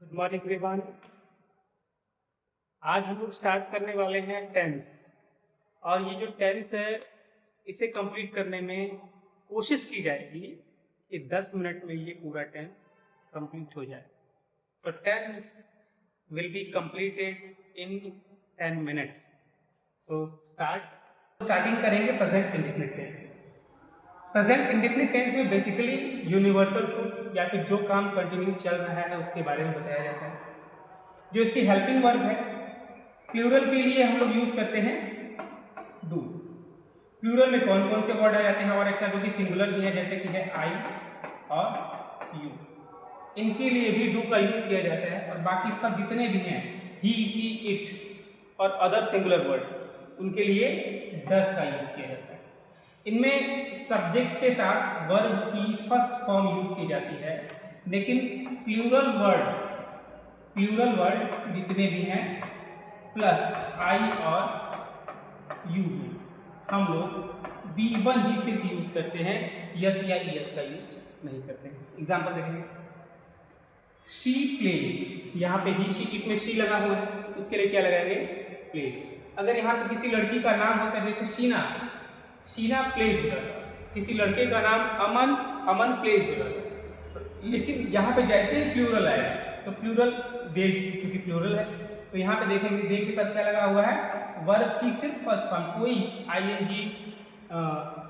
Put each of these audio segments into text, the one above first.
Good morning everyone. आज हम लोग स्टार्ट करने वाले हैं टेंस। और ये जो टेंस है इसे कंप्लीट करने में कोशिश की जाएगी कि 10 मिनट में ये पूरा टेंस कंप्लीट हो जाए। So tense will be completed in 10 minutes. So starting करेंगे present indefinite tense. Present indefinite tense में बेसिकली यूनिवर्सल ट्रूथ या फिर जो काम कंटिन्यू चल रहा है उसके बारे में बताया जाता है। जो इसकी हेल्पिंग वर्ब है, प्लूरल के लिए हम लोग यूज करते हैं डू। प्लूरल में कौन कौन से वर्ड आ जाते हैं और एक्स्ट्रा जो कि सिंगुलर भी है, जैसे कि है आई और यू, इनके लिए भी डू का यूज किया जाता है। और बाकी सब जितने भी हैं ही, शी, इट और अदर सिंगुलर वर्ड, उनके लिए डस का यूज किया जाता है। इनमें सब्जेक्ट के साथ वर्ब की फर्स्ट फॉर्म यूज की जाती है, लेकिन प्लूरल वर्ड जितने भी हैं प्लस आई और यू हम लोग V1 ही सिर्फ यूज करते हैं, यस या ईएस का यूज नहीं करते हैं। एग्जांपल देखेंगे, शी प्लेज, यहाँ पे ही, शी, इट में शी लगा हुआ है, उसके लिए क्या लगाएंगे? प्लेज। अगर यहाँ पे किसी लड़की का नाम होता है जैसे शीना प्लेज हो जाता है। किसी लड़के का नाम अमन प्लेज हो जाता है। लेकिन यहाँ पे जैसे ही प्लूरल आया तो प्लूरल दे, चूंकि प्लूरल है तो यहाँ पे देखेंगे दे के साथ क्या लगा हुआ है? वर्ब की सिर्फ फर्स्ट फॉर्म, कोई आईएनजी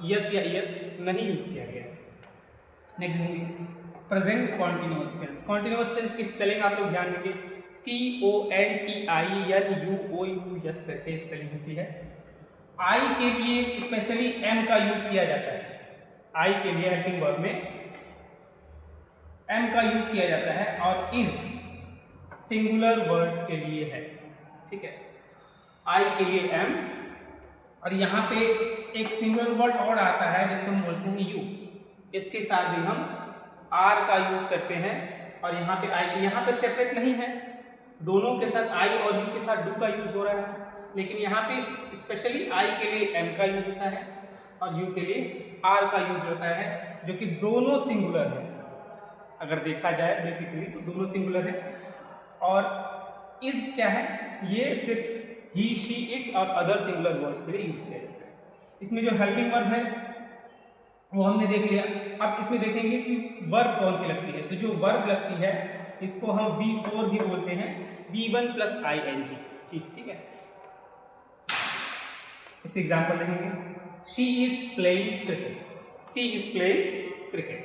यस या ईएस नहीं यूज किया गया। नेक्स्ट देखेंगे present continuous tense. Continuous tense की स्पेलिंग आप लोग ध्यान देंगे, CONTINUOUS करके स्पेलिंग होती है। आई के लिए स्पेशली एम का यूज किया जाता है। आई के लिए हेल्पिंग वर्ब में एम का यूज किया जाता है और इज सिंगुलर वर्ड्स के लिए है। ठीक है, आई के लिए एम, और यहाँ पे एक सिंगुलर वर्ड और आता है जिसको हम बोलते हैं यू। इसके साथ भी हम आर का यूज करते हैं और यहाँ पे आई, यहाँ पे सेपरेट नहीं है, दोनों के साथ आई और यू के साथ डू का यूज हो रहा है। लेकिन यहाँ पे स्पेशली आई के लिए एम का यूज होता है और यू के लिए आर का यूज होता है, जो कि दोनों सिंगुलर है। अगर देखा जाए बेसिकली तो दोनों सिंगुलर है। और इज क्या है? ये सिर्फ ही, शी, इट और अदर सिंगुलर वर्ड्स के लिए यूज किया जाता है। इसमें जो हेल्पिंग वर्ब है वो हमने देख लिया। अब इसमें देखेंगे कि वर्ब कौन सी लगती है। तो जो वर्ब लगती है इसको हम V4 भी बोलते हैं, V1 प्लस ING। ठीक है, इस एग्जाम्पल देखेंगे, she is playing cricket,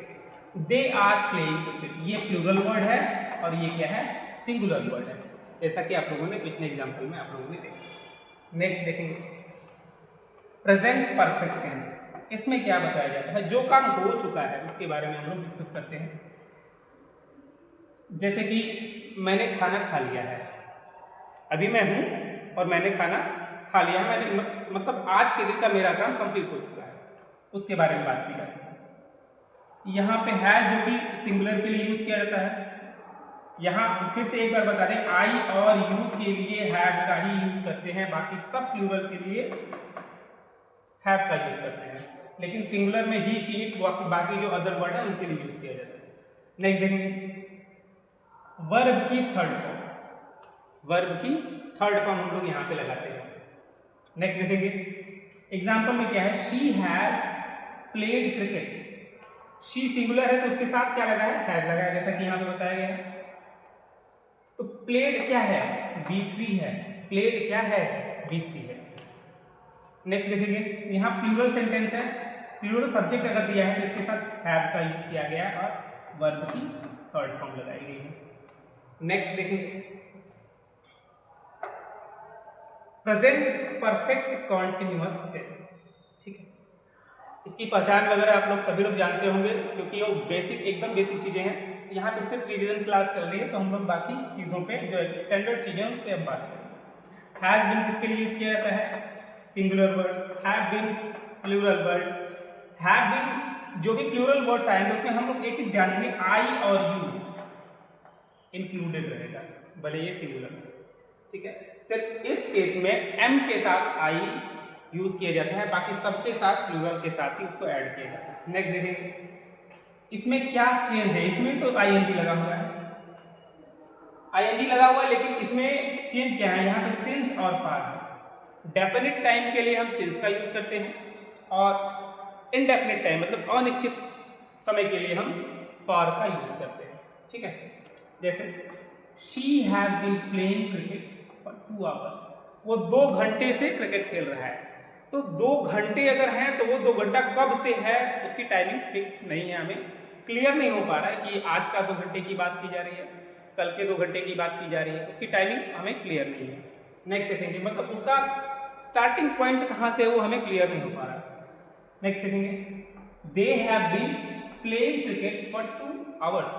they are playing cricket. ये प्लूरल वर्ड है और ये क्या है? सिंगुलर वर्ड है, जैसा कि आप लोगों ने पिछले एग्जाम्पल में आप लोगों ने देखा। नेक्स्ट देखेंगे प्रेजेंट परफेक्ट टेंस। इसमें क्या बताया जाता है? जो काम हो चुका है उसके बारे में हम लोग डिस्कस करते हैं। जैसे कि मैंने खाना खा लिया है, अभी मैं हूं और मैंने खाना खा लिया है, मैंने मतलब आज के दिन का मेरा काम कंप्लीट हो चुका है, उसके बारे में बात की जाती है। यहाँ पे है जो कि सिंगुलर के लिए यूज किया जाता है। यहाँ फिर से एक बार बता दें, आई और यू के लिए हैव का ही यूज करते हैं, बाकी सब प्लूरल के लिए हैव का यूज करते हैं। लेकिन सिंगुलर में ही, शी, इट, बाकी जो अदर वर्ड है उनके लिए यूज किया जाता है। नेक्स्ट देखेंगे वर्ब की थर्ड फॉर्म हम लोग यहाँ पे लगाते हैं। नेक्स्ट देखेंगे एग्जाम्पल में क्या है? She has played cricket. She singular है तो उसके साथ क्या लगा है? हैज लगा है, जैसा कि यहाँ पे बताया गया है। तो प्लेड क्या है? V3 है। प्लेड क्या है? V3 है। नेक्स्ट देखेंगे, यहाँ प्लूरल सेंटेंस है, प्लूरल सब्जेक्ट अगर दिया है तो इसके साथ हैव का यूज किया गया है और वर्ब की थर्ड फॉर्म लगाई गई है। नेक्स्ट देखेंगे प्रेजेंट परफेक्ट कॉन्टिन्यूअस टेंस। ठीक है, इसकी पहचान वगैरह आप लोग सभी लोग जानते होंगे, क्योंकि वो बेसिक, एकदम बेसिक चीजें हैं। यहाँ पे सिर्फ रिवीजन क्लास चल रही है, तो हम लोग बाकी चीजों पे जो स्टैंडर्ड चीजें उन पे हम बात करेंगे। हैज बीन किसके लिए यूज किया जाता है? Singular words. Have been plural words. Have been जो भी प्लूरल वर्ड्स आएंगे उसमें हम लोग एक ही ध्यान देंगे, आई और यू इंक्लूडेड रहेगा, भले ये सिंगुलर। ठीक है, सिर्फ इस केस में एम के साथ आई यूज किया जाता है, बाकी सबके साथ प्लूरल के साथ ही उसको ऐड किया जाता है। नेक्स्ट देखेंगे इसमें क्या चेंज है। इसमें तो ING लगा हुआ है, आईएनजी लगा हुआ है, लेकिन इसमें चेंज क्या है, यहाँ पे सिंस और फॉर है। डेफिनेट टाइम के लिए हम सिंस का यूज करते हैं और इनडेफिनेट टाइम मतलब अनिश्चित समय के लिए हम फॉर का यूज करते हैं। ठीक है, जैसे she has been playing cricket for 2 hours, वो 2 घंटे से क्रिकेट खेल रहा है। तो 2 घंटे अगर हैं तो वो 2 घंटा कब से है उसकी टाइमिंग फिक्स नहीं है, हमें क्लियर नहीं हो पा रहा है कि आज का 2 घंटे की बात की जा रही है, कल के 2 घंटे की बात की जा रही है, उसकी टाइमिंग हमें क्लियर नहीं है। नेक्स्ट देखेंगे, मतलब उसका स्टार्टिंग पॉइंट कहाँ से है वो हमें क्लियर नहीं हो पा रहा है। नेक्स्ट देखेंगे, they have been playing cricket for 2 hours.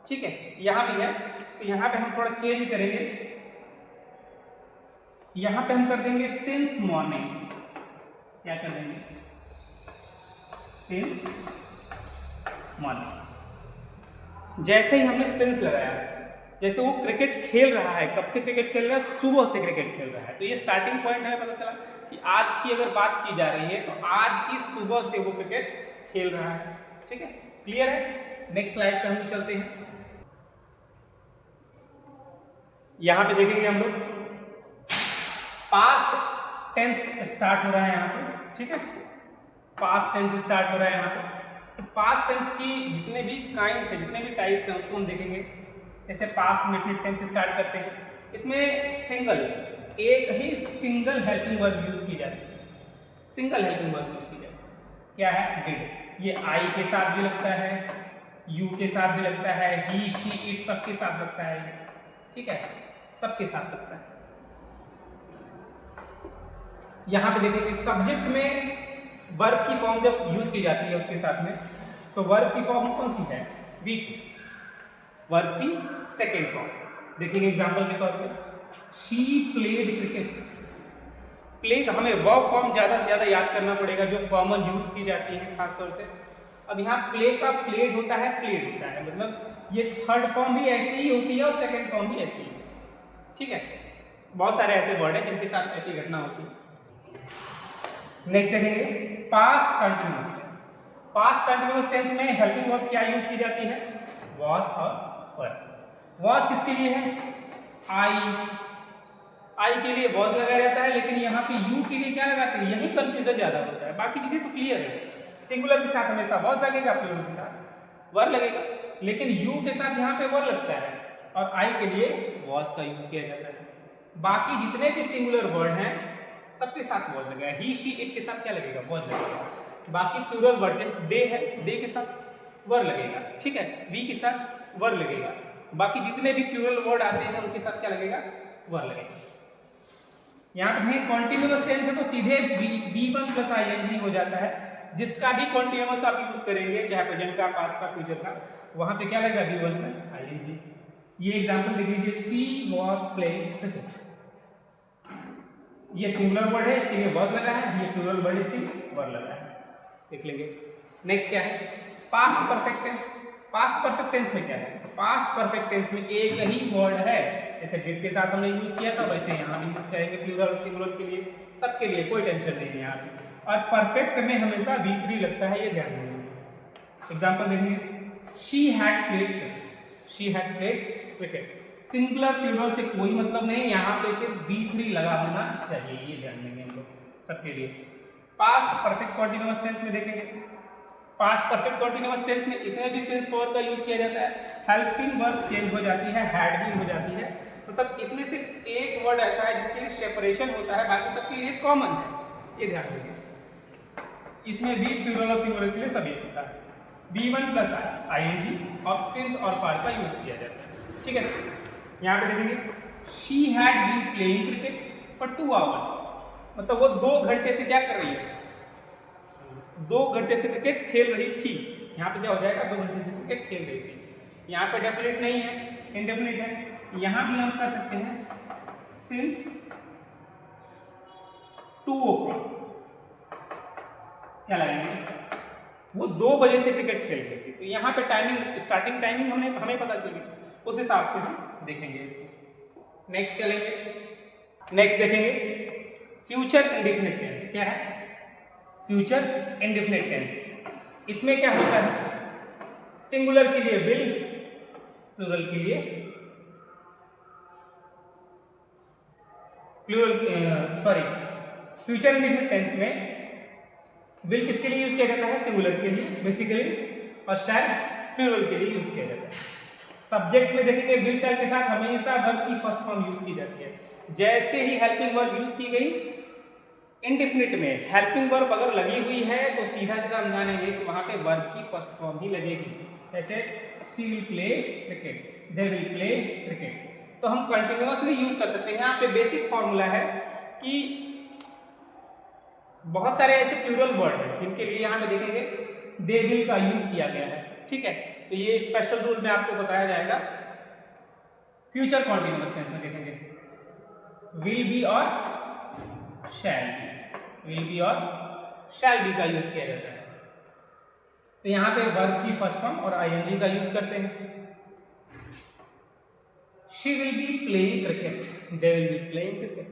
ठीक है, यहाँ भी है, तो यहाँ पे हम थोड़ा चेंज करेंगे, यहाँ पे हम कर देंगे सिंस मॉर्निंग। क्या कर देंगे, सिंस मॉर्निंग। जैसे ही हमने सिंस लगाया, जैसे वो क्रिकेट खेल रहा है, कब से क्रिकेट खेल रहा है, सुबह से क्रिकेट खेल रहा है, तो ये स्टार्टिंग पॉइंट है। पता चला कि आज की अगर बात की जा रही है तो आज की सुबह से वो क्रिकेट खेल रहा है। ठीक है, क्लियर है। नेक्स्ट स्लाइड पे हम चलते हैं। यहां पे देखेंगे हम लोग पास्ट टेंस स्टार्ट हो रहा है यहाँ पे। ठीक है, पास्ट टेंस स्टार्ट हो रहा है यहाँ पे। तो पास्ट टेंस की जितने भी काइंड्स है, जितने भी टाइप्स हैं उसको हम देखेंगे। जैसे पास्ट इंडेफिनिट टेंस स्टार्ट करते हैं, इसमें सिंगल, एक ही सिंगल हेल्पिंग वर्ब यूज की जाती है। सिंगल हेल्पिंग वर्ब यूज की जाती है, क्या है, डिड। ये आई के साथ भी लगता है, यू के साथ भी लगता है, ही शी इट सबके साथ लगता है। ठीक है, सबके साथ लगता है। यहां पे देखेंगे सब्जेक्ट में वर्ब की फॉर्म जब यूज की जाती है उसके साथ में, तो वर्ब की फॉर्म कौन सी है, बी। वर्ब की सेकेंड फॉर्म देखेंगे एग्जांपल के तौर पे, शी प्लेड क्रिकेट। प्लेड हमें वर्ब फॉर्म ज्यादा से ज्यादा याद करना पड़ेगा जो कॉमन यूज की जाती है खासतौर से। अब यहाँ प्ले का प्लेड होता है, प्लेड होता है, मतलब ये थर्ड फॉर्म भी ऐसी ही होती है और सेकेंड फॉर्म भी ऐसी ही है। ठीक है, बहुत सारे ऐसे वर्ड हैं जिनके साथ ऐसी घटना होती है। नेक्स्ट देखेंगे पास्ट कंटिन्यूअस टेंस। पास्ट कंटिन्यूअस टेंस में हेल्पिंग वर्ब क्या यूज की जाती है, वॉज और वर। वॉज किसके लिए है, आई के लिए वॉज लगाया जाता है, लेकिन यहाँ पे यू के लिए क्या लगाते हैं, यही कंफ्यूजन ज्यादा होता है। बाकी चीजें तो क्लियर है, सिंगुलर के साथ हमेशा वॉज लगेगा, प्लूरल के साथ वर लगेगा, लेकिन यू के साथ यहाँ पे वर लगता है और आई के लिए वॉज का यूज किया जाता है। बाकी जितने भी सिंगुलर वर्ड हैं सबके साथ वॉज लगेगा, ही शी इट के साथ क्या लगेगा, वॉज लगेगा। बाकी प्लूरल वर्ड है, दे है, दे के साथ वर लगेगा। ठीक है, वी के साथ वर लगेगा। बाकी जितने भी प्लूरल वर्ड आते हैं उनके साथ क्या लगेगा, वर लगेगा। यहाँ पे देखें कॉन्टिन्यूअस टेंस है तो सीधे V1 प्लस ING हो जाता है। जिसका भी कॉन्टिन्यूअस आप यूज करेंगे, चाहे प्रेजेंट का, पास्ट का, फ्यूचर का, वहां पे क्या लगेगा, V1 प्लस ING। ये एग्जांपल देख लीजिए, शी वॉज प्लेइंग क्रिकेट। ये सिंगुलर वर्ड है, इसके लिए वर्ब लगा है, ये प्लूरल वर्ड है, इसके वर्ब लगा है। देख लेंगे। नेक्स्ट क्या है, past perfect tense. Past perfect tense में क्या है, पास्ट परफेक्ट टेंस में एक ही वर्ड है, जैसे डिड के साथ हमने यूज किया था वैसे यहाँ भी यूज करेंगे, प्लूरल और सिंगुलर के लिए, सबके लिए, कोई टेंशन नहीं है यहाँ पे। और परफेक्ट में हमेशा V3 लगता है, ये ध्यान रखिए। एग्जांपल देखेंगे, she had played cricket. She had played cricket. Singular plural से कोई मतलब नहीं, यहाँ पे सिर्फ V3 लगा होना चाहिए, ये ध्यान देंगे हम लोग सबके लिए। पास्ट परफेक्ट कॉन्टिन्यूअस टेंस में देखेंगे, पास्ट परफेक्ट कॉन्टिन्यूअस टेंस में इसमें भी सिंस फॉर का यूज किया जाता है। हेल्पिंग वर्ब चेंज हो जाती है, हैड भी हो जाती है, मतलब इसमें सिर्फ एक वर्ड ऐसा है जिसके लिए सेपरेशन होता है, बाकी सबके लिए कॉमन है, ये ध्यान रखिए। इसमें भी प्लूरल और सिंगुलर के लिए सब एक होता है। V1 प्लस ING और सिंस और फॉर का यूज किया जाता है। ठीक है, यहाँ पे देखेंगे, she had been playing cricket for 2 hours, मतलब वो 2 घंटे से क्या कर रही है, 2 घंटे से क्रिकेट खेल रही थी। यहाँ पे क्या हो जाएगा, 2 घंटे से क्रिकेट खेल रही थी। यहाँ पे डेफिनेट नहीं है, इनडेफिनिट है। यहाँ भी हम कर सकते हैं सिंस 2 o'clock, क्या लगाएंगे, वो 2 बजे से क्रिकेट खेल रही थी, तो यहाँ पे टाइमिंग, स्टार्टिंग टाइमिंग हमें पता चल गई, उस हिसाब से हम देखेंगे इसको। नेक्स्ट चलेंगे, नेक्स्ट देखेंगे फ्यूचर इंडेफिनिट टेंस। क्या है, फ्यूचर इंडेफिनिट टेंस। इसमें क्या होता है, सिंगुलर के लिए विल, प्लूरल के लिए फ्यूचर इंडेफिनिट टेंस में विल किसके लिए यूज किया जाता है? सिंगुलर के लिए बेसिकली, और शैल प्लूरल के लिए यूज किया जाता है। सब्जेक्ट में देखेंगे विल शैल के साथ हमेशा वर्ब की फर्स्ट फॉर्म यूज की जाती है। जैसे ही हेल्पिंग वर्ब यूज की गई इंडेफिनिट में, हेल्पिंग वर्ब अगर लगी हुई है तो सीधा सीधा हम जानेंगे कि वहां पे वर्ब की फर्स्ट फॉर्म ही लगेगी। जैसे she will play cricket, they will play cricket, तो हम कंटिन्यूअसली यूज कर सकते हैं। यहाँ पे बेसिक फॉर्मूला है कि बहुत सारे ऐसे प्लूरल वर्ड हैं जिनके लिए यहाँ पे देखेंगे दे विल का यूज किया गया है, ठीक है। तो ये स्पेशल रूल में आपको बताया जाएगा। फ्यूचर कॉन्टिन्यूअस टेंस में देखेंगे विल बी और शैल बी, विल बी और शैल बी का यूज किया जाता है। तो यहाँ पे वर्ब की फर्स्ट फॉर्म और आईएनजी का यूज करते हैं। She will be playing cricket, they will be playing cricket.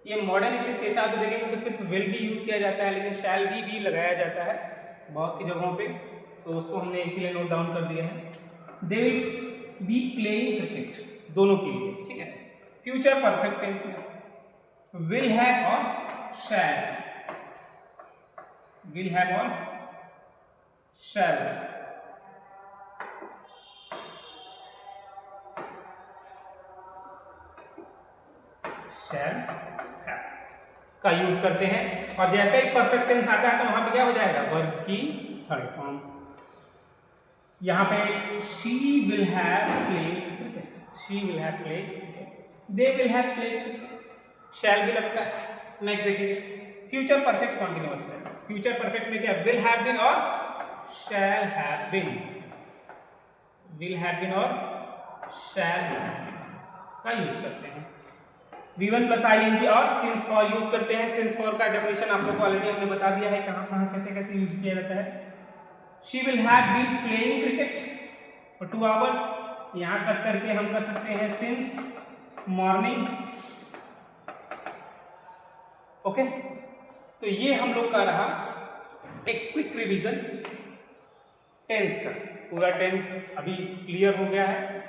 ये मॉडर्न इंग्लिश के हिसाब से देखेंगे तो सिर्फ विल बी यूज किया जाता है, लेकिन शैल बी भी लगाया जाता है बहुत सी जगहों पे, तो उसको हमने इसीलिए नोट डाउन कर दिया है। They will be playing cricket, दोनों के लिए, ठीक है। फ्यूचर परफेक्ट टेंस में विल हैव और शैल, विल हैव और शैल, शैल का यूज करते हैं। और जैसे ही परफेक्ट टेंस आता है तो वहां पे क्या हो जाएगा? वर्ब की थर्ड फॉर्म। यहाँ पे she will have played cricket, she will have played cricket, they will have played cricket, shall भी लगता है। नेक्स्ट देखिए future perfect continuous tense. Future perfect में क्या? विल हैव बीन और shall have been, will have been और shall have been का use करते हैं। V1 प्लस ING और सिंस फॉर यूज करते हैं। सिंस फॉर का डेफिनेशन आप लोग को ऑलरेडी हमने बता दिया है कहाँ कहाँ कैसे कैसे यूज किया जाता है। She will have been playing cricket for 2 hours, यहाँ कट करके हम कर सकते हैं सिंस मॉर्निंग। ओके, तो ये हम लोग का रहा एक क्विक रिवीजन टेंस का। पूरा टेंस अभी क्लियर हो गया है।